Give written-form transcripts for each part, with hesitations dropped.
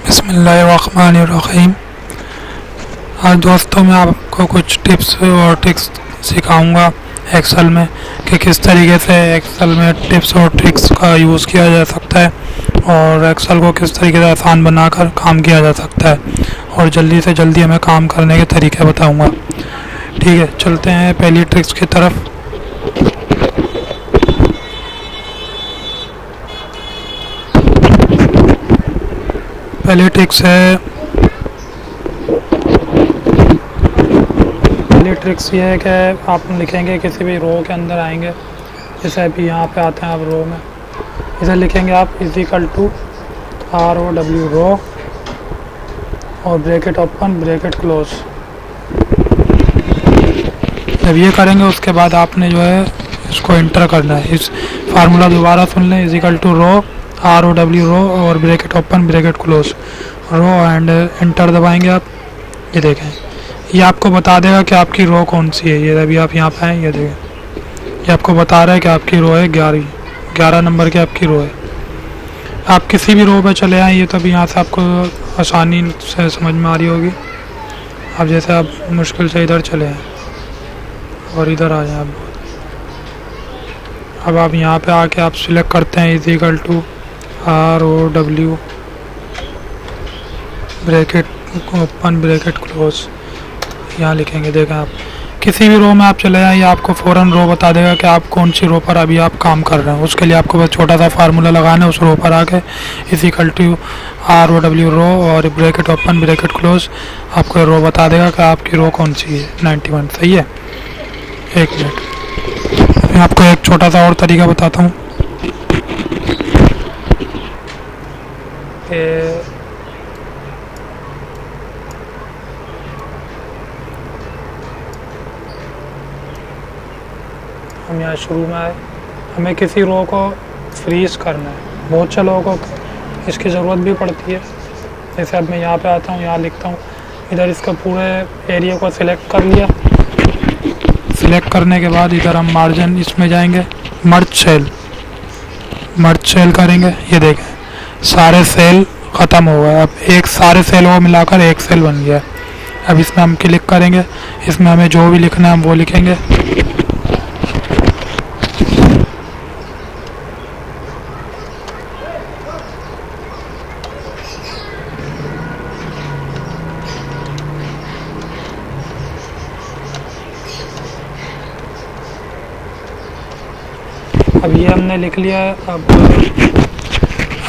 बिस्मिल्लाहिर्रहमानिर्रहीम। आज दोस्तों मैं आपको कुछ टिप्स और ट्रिक्स सिखाऊंगा एक्सेल में कि किस तरीके से एक्सेल में टिप्स और ट्रिक्स का यूज़ किया जा सकता है और एक्सेल को किस तरीके से आसान बनाकर काम किया जा सकता है और जल्दी से जल्दी हमें काम करने के तरीके बताऊंगा। ठीक है, चलते हैं पहली ट्रिक्स की तरफ। पहली ट्रिक्स ये है कि आप लिखेंगे किसी भी रो के अंदर आएंगे, जैसे अभी यहाँ पे आते हैं आप रो में, इसे लिखेंगे आप इजिकल टू ROW रो और ब्रैकेट ओपन ब्रैकेट क्लोज। जब ये करेंगे उसके बाद आपने जो है इसको एंटर करना है। इस फार्मूला दोबारा सुन लें, equal to row ROW row और bracket open bracket close row and enter दबाएंगे आप। ये देखें, ये आपको बता देगा कि आपकी रो कौन सी है। ये अभी आप यहाँ पे हैं, ये देखें, ये आपको बता रहा है कि आपकी रो है 11 नंबर की आपकी रो है। आप किसी भी रो पे चले आए, ये तो अभी यहाँ से आपको आसानी से समझ में आ रही होगी। अब जैसे आप मुश्किल से इधर चले आए और इधर आ जाए आप, अब आप यहाँ पे आके आप सिलेक्ट करते हैं equal to ROW bracket open bracket close, यहाँ लिखेंगे। देखें, आप किसी भी रो में आप चले जाएं, ये आपको फ़ौरन रो बता देगा कि आप कौन सी रो पर अभी आप काम कर रहे हैं। उसके लिए आपको बस छोटा सा फार्मूला लगाना है, उस रो पर आके इजिकल टू ROW रो और ब्रैकेट ओपन ब्रैकेट क्लोज, आपको रो बता देगा कि आपकी रो कौन सी है। 91 सही है। एक मिनट, मैं आपको एक छोटा सा और तरीका बताता हूँ। हम यहाँ शुरू में आए, हमें किसी रो को फ्रीज करना है। बहुत से लोगों को इसकी ज़रूरत भी पड़ती है। जैसे अब मैं यहाँ पे आता हूँ, यहाँ लिखता हूँ, इधर इसका पूरे एरिया को सिलेक्ट कर लिया। सिलेक्ट करने के बाद इधर हम मार्जिन इसमें जाएंगे, मर्ज सेल करेंगे। ये देखें, सारे सेल ख़त्म हो गए। अब एक सारे सेल को मिलाकर एक सेल बन गया। अब इसमें हम क्लिक करेंगे, इसमें हमें जो भी लिखना है हम वो लिखेंगे। अब ये हमने लिख लिया है। अब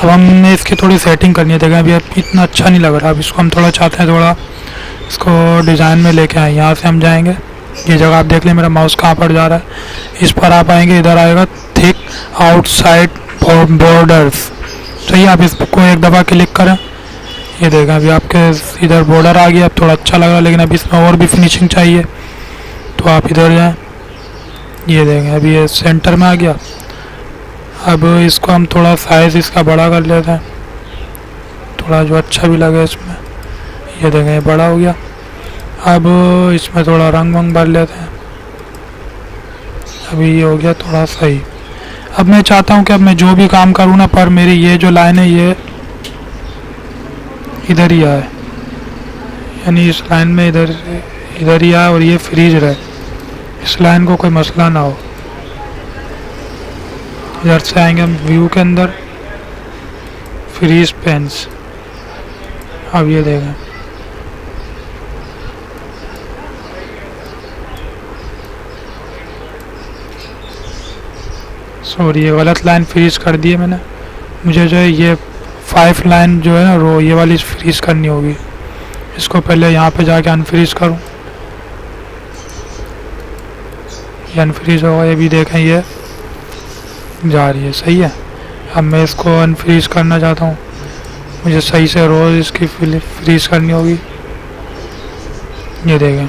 हमने इसकी थोड़ी सेटिंग करनी है। देखें, अभी इतना अच्छा नहीं लग रहा। अब इसको हम थोड़ा चाहते हैं, थोड़ा इसको डिज़ाइन में लेके आए। यहाँ से हम जाएंगे, ये जगह आप देख लें मेरा माउस कहाँ पर जा रहा है। इस पर आप आएंगे, इधर आएगा थिक आउटसाइड बॉर्डर्स। सही है, आप इसको एक दफ़ा क्लिक करें। ये देखें, अभी आपके इधर बॉर्डर आ गया। अब थोड़ा अच्छा लग रहा है, लेकिन अब इसमें और भी फिनिशिंग चाहिए, तो आप इधर जाएँ। ये देखें, अभी ये सेंटर में आ गया। अब इसको हम थोड़ा साइज़ इसका बड़ा कर लेते हैं, थोड़ा जो अच्छा भी लगे इसमें। ये देखें, ये बड़ा हो गया। अब इसमें थोड़ा रंग वंग भर लेते हैं। अभी ये हो गया थोड़ा सही। अब मैं चाहता हूँ कि अब मैं जो भी काम करूँ ना, पर मेरी ये जो लाइन है ये इधर ही आए, यानी इस लाइन में इधर ही आए और ये फ्रीज रहे। इस लाइन को कोई मसला ना हो। इधर से आएंगे हम व्यू के अंदर, फ्रीज पेन्स। अब ये देखें, सॉरी ये गलत लाइन फ्रीज कर दी है मैंने। मुझे जो है ये 5 लाइन जो है ना रो, ये वाली फ्रीज करनी होगी। इसको पहले यहाँ पे जाके अनफ्रीज करूँ, ये अनफ्रीज होगा। ये भी देखें, ये जा रही है। सही है। अब मैं इसको अनफ्रीज करना चाहता हूँ, मुझे सही से रो इसकी फ्रीज करनी होगी। ये देखें,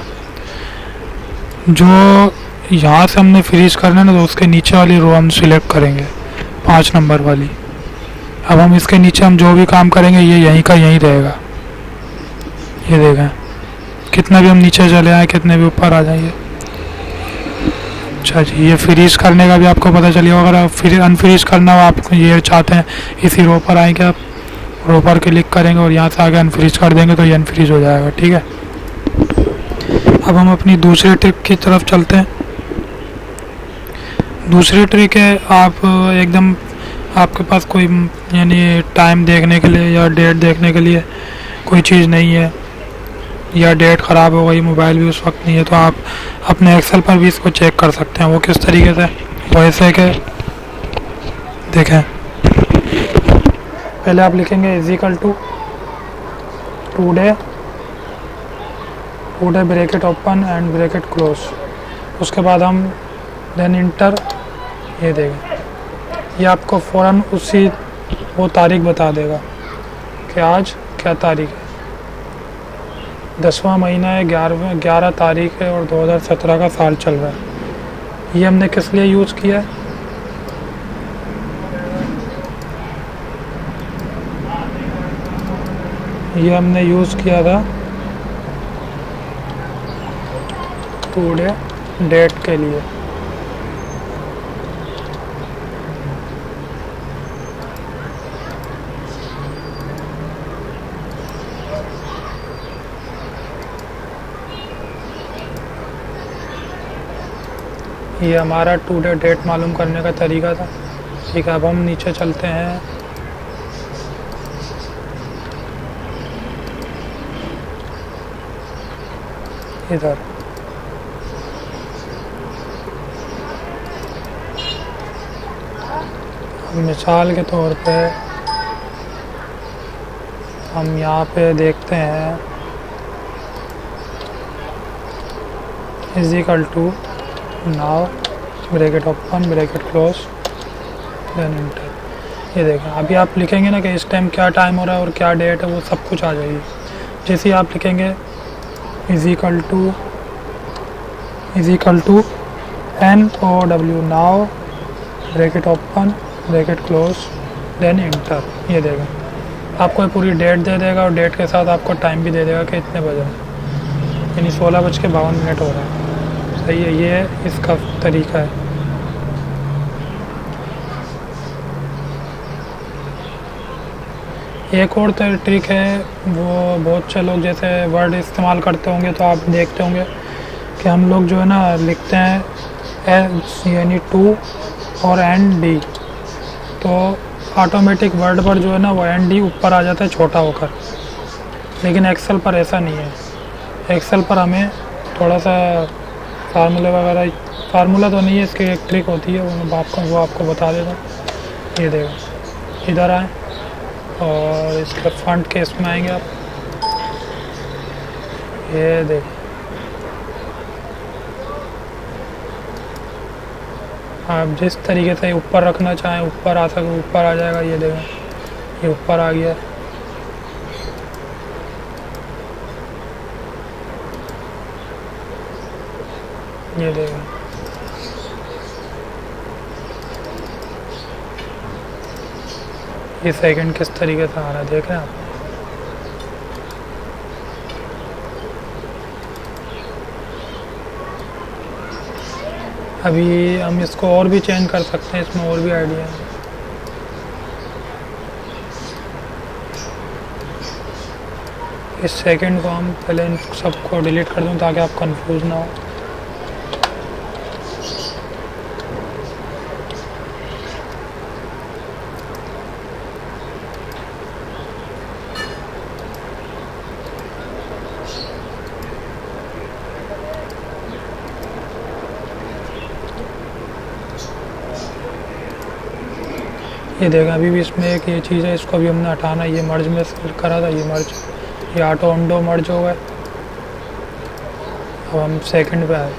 जो यहाँ से हमने फ्रीज करना है ना, तो उसके नीचे वाली रो हम सिलेक्ट करेंगे, 5 नंबर वाली। अब हम इसके नीचे हम जो भी काम करेंगे ये यहीं का यहीं रहेगा। ये देखें, कितना भी हम नीचे चले आए, कितने भी ऊपर आ जाइए। अच्छा जी, ये फ्रीज करने का भी आपको पता चलिए। अगर आप फिर अनफ्रीज करना हो, आप ये चाहते हैं इसी रो पर आएंगे आप और ऊपर क्लिक करेंगे और यहाँ से आगे अनफ्रीज कर देंगे तो ये अनफ्रीज हो जाएगा। ठीक है, अब हम अपनी दूसरी ट्रिक की तरफ चलते हैं। दूसरी ट्रिक है, आप एकदम आपके पास कोई यानी टाइम देखने के लिए या डेट देखने के लिए कोई चीज़ नहीं है, या डेट ख़राब हो गई, मोबाइल भी उस वक्त नहीं है, तो आप अपने एक्सेल पर भी इसको चेक कर सकते हैं। वो किस तरीके से, वो ऐसे कि देखें, पहले आप लिखेंगे equal to today bracket open and bracket close, उसके बाद हम देन इंटर, ये देगा, ये आपको फ़ौरन उसी वो तारीख बता देगा कि आज क्या तारीख है। 10वां महीना है, 11 तारीख है और 2017 का साल चल रहा है। ये हमने किस लिए यूज़ किया है, ये हमने यूज़ किया था टुडे डेट के लिए। ये हमारा टुडे डेट मालूम करने का तरीका था। ठीक है, अब हम नीचे चलते हैं। इधर मिसाल के तौर पे हम यहाँ पे देखते हैं equal to now bracket open bracket close then enter. ये देखें, अभी आप लिखेंगे ना कि इस टाइम क्या टाइम हो रहा है और क्या डेट है, वो सब कुछ आ जाएगी। जैसे ही आप लिखेंगे equal to NOW now bracket open bracket close then enter, ये देगा, आपको पूरी डेट दे देगा और डेट के साथ आपको टाइम भी दे देगा कि इतने बजे, यानी 16:52 हो रहा है। सही है, ये इसका तरीका है। एक और ट्रिक है, वो बहुत से लोग जैसे वर्ड इस्तेमाल करते होंगे तो आप देखते होंगे कि हम लोग जो है ना लिखते हैं यानी टू और ND, तो ऑटोमेटिक वर्ड पर जो है ना वो ND ऊपर आ जाता है छोटा होकर, लेकिन एक्सेल पर ऐसा नहीं है। एक्सेल पर हमें थोड़ा सा फार्मूला तो नहीं है, इसकी एक ट्रिक होती है, वो आपको बता देता हूँ। ये देखो, इधर आए और इसके फ्रंट केस में आएंगे आप, ये देखो, आप जिस तरीके से ऊपर रखना चाहें ऊपर आ सके ऊपर आ जाएगा। ये देखो, ये ऊपर आ गया। ये देखो, ये सेकंड किस तरीके से आ रहा है, देख रहे हैं आप। अभी हम इसको और भी चेंज कर सकते हैं, इसमें और भी आइडिया है। इस सेकंड को हम पहले इन सबको डिलीट कर दूं ताकि आप कंफ्यूज ना हो। ये देखा, अभी भी इसमें एक ये चीज़ है, इसको अभी हमने हटाना है। ये मर्ज में करा था, ये मर्ज, ये ऑटो अंडो मर्ज हो गए। अब हम सेकंड पे आए,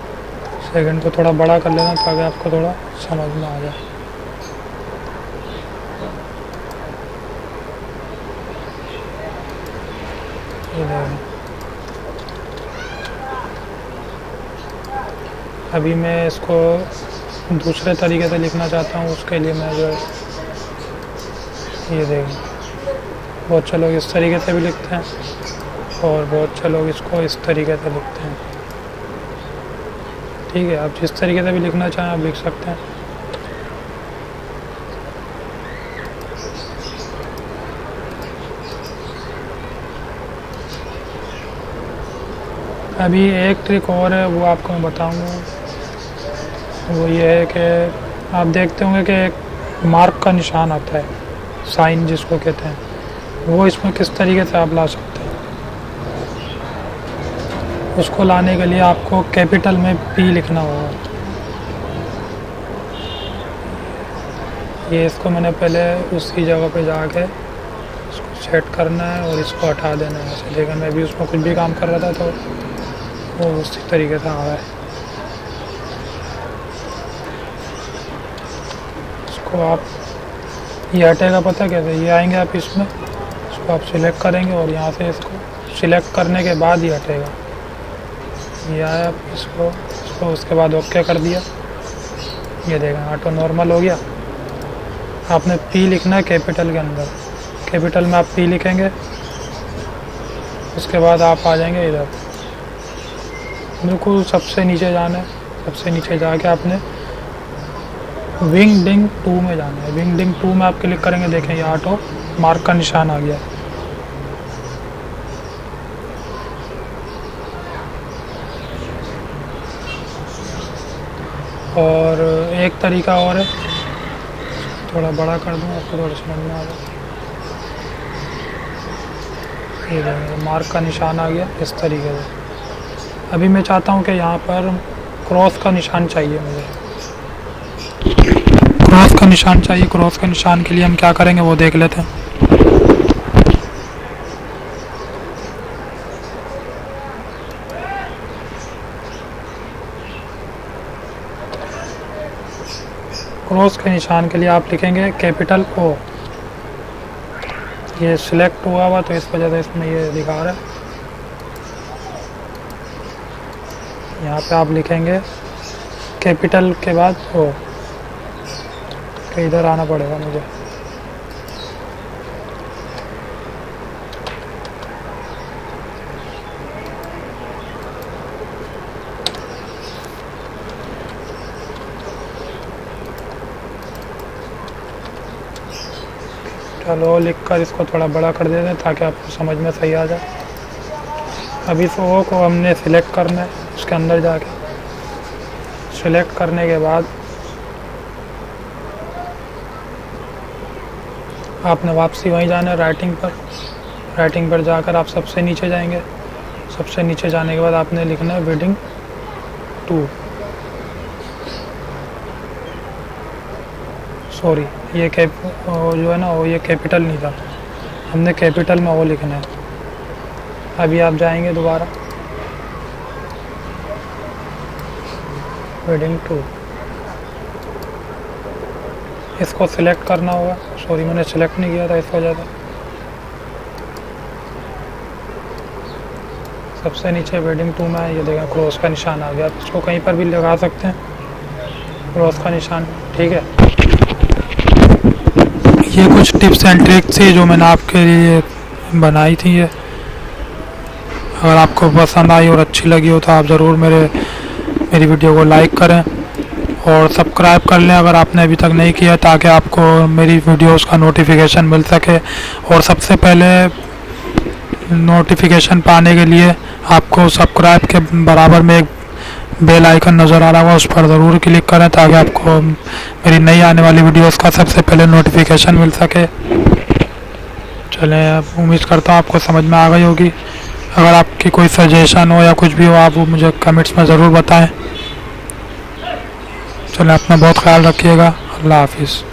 सेकंड को थोड़ा बड़ा कर लेना ताकि आपको थोड़ा समझ में आ जाए। ये देखो, अभी मैं इसको दूसरे तरीके से लिखना चाहता हूँ, उसके लिए मैं जो है, ये देखें, बहुत से लोग इस तरीके से भी लिखते हैं और बहुत से लोग इसको इस तरीके से लिखते हैं। ठीक है, आप जिस तरीके से भी लिखना चाहें आप लिख सकते हैं। अभी एक ट्रिक और है, वो आपको मैं बताऊंगा। वो ये है कि आप देखते होंगे कि एक मार्क का निशान आता है, साइन जिसको कहते हैं, वो इसमें किस तरीके से आप ला सकते हैं। उसको लाने के लिए आपको कैपिटल में पी लिखना होगा। ये इसको मैंने पहले उसी जगह पे जाके इसको सेट करना है और इसको हटा देना है ऐसे। लेकिन मैं भी उसमें कुछ भी काम कर रहा था तो वो उसी तरीके से आ रहा है। इसको आप, ये हटेगा पता कैसे, ये आएंगे आप इसमें, इसको आप सिलेक्ट करेंगे और यहाँ से इसको सिलेक्ट करने के बाद ही हटेगा। ये आया, आप इसको उसके बाद ओके कर दिया, ये देखें ऑटो नॉर्मल हो गया। आपने पी लिखना है कैपिटल के अंदर, कैपिटल में आप पी लिखेंगे। उसके बाद आप आ जाएंगे इधर, बिल्कुल सबसे नीचे जाना है। सबसे नीचे जाके आपने विंगडिंग 2 में जाना है। विंगडिंग 2 में आप क्लिक करेंगे, देखें ये ऑटो मार्क का निशान आ गया। और एक तरीका और है, थोड़ा बड़ा कर दूँ आपको थोड़ा समझ में आ जाए। ये देखें मार्क का निशान आ गया इस तरीके से। अभी मैं चाहता हूँ कि यहाँ पर क्रॉस का निशान चाहिए मुझे, क्रॉस का निशान चाहिए। क्रॉस का निशान के लिए हम क्या करेंगे वो देख लेते हैं। क्रॉस के निशान के लिए आप लिखेंगे कैपिटल O। ये सिलेक्ट हुआ हुआ तो इस वजह से इसमें ये दिखा रहा है। यहाँ पे आप लिखेंगे कैपिटल के बाद O। तो इधर आना पड़ेगा मुझे। चलो लिखकर इसको थोड़ा बड़ा कर देते हैं ताकि आपको समझ में सही आ जाए। अभी इस O को हमने सिलेक्ट करना है, उसके अंदर जाके सिलेक्ट करने के बाद आपने वापसी वहीं जाना है राइटिंग पर। राइटिंग पर जाकर आप सबसे नीचे जाएंगे। सबसे नीचे जाने के बाद आपने लिखना है विंगडिंग 2। सॉरी, ये जो है ना वो ये कैपिटल नहीं था, हमने कैपिटल में वो लिखना है। अभी आप जाएंगे दोबारा विंगडिंग 2, इसको सिलेक्ट करना होगा। सॉरी मैंने सिलेक्ट नहीं किया था इस वजह से। सबसे नीचे विंगडिंग 2 में ये देखें क्रॉस का निशान आ गया। आप इसको कहीं पर भी लगा सकते हैं क्रॉस का निशान, ठीक है। ये कुछ टिप्स एंड ट्रिक्स थी जो मैंने आपके लिए बनाई थी। ये अगर आपको पसंद आई और अच्छी लगी हो तो आप ज़रूर मेरी वीडियो को लाइक करें और सब्सक्राइब कर लें अगर आपने अभी तक नहीं किया, ताकि आपको मेरी वीडियोस का नोटिफिकेशन मिल सके। और सबसे पहले नोटिफिकेशन पाने के लिए आपको सब्सक्राइब के बराबर में एक बेल आइकन नज़र आ रहा होगा, उस पर ज़रूर क्लिक करें ताकि आपको मेरी नई आने वाली वीडियोस का सबसे पहले नोटिफिकेशन मिल सके। चलें, उम्मीद करता हूँ आपको समझ में आ गई होगी। अगर आपकी कोई सजेशन हो या कुछ भी हो आप वो मुझे कमेंट्स में ज़रूर बताएं। चलें, अपना बहुत ख्याल रखिएगा। अल्लाह हाफिज़।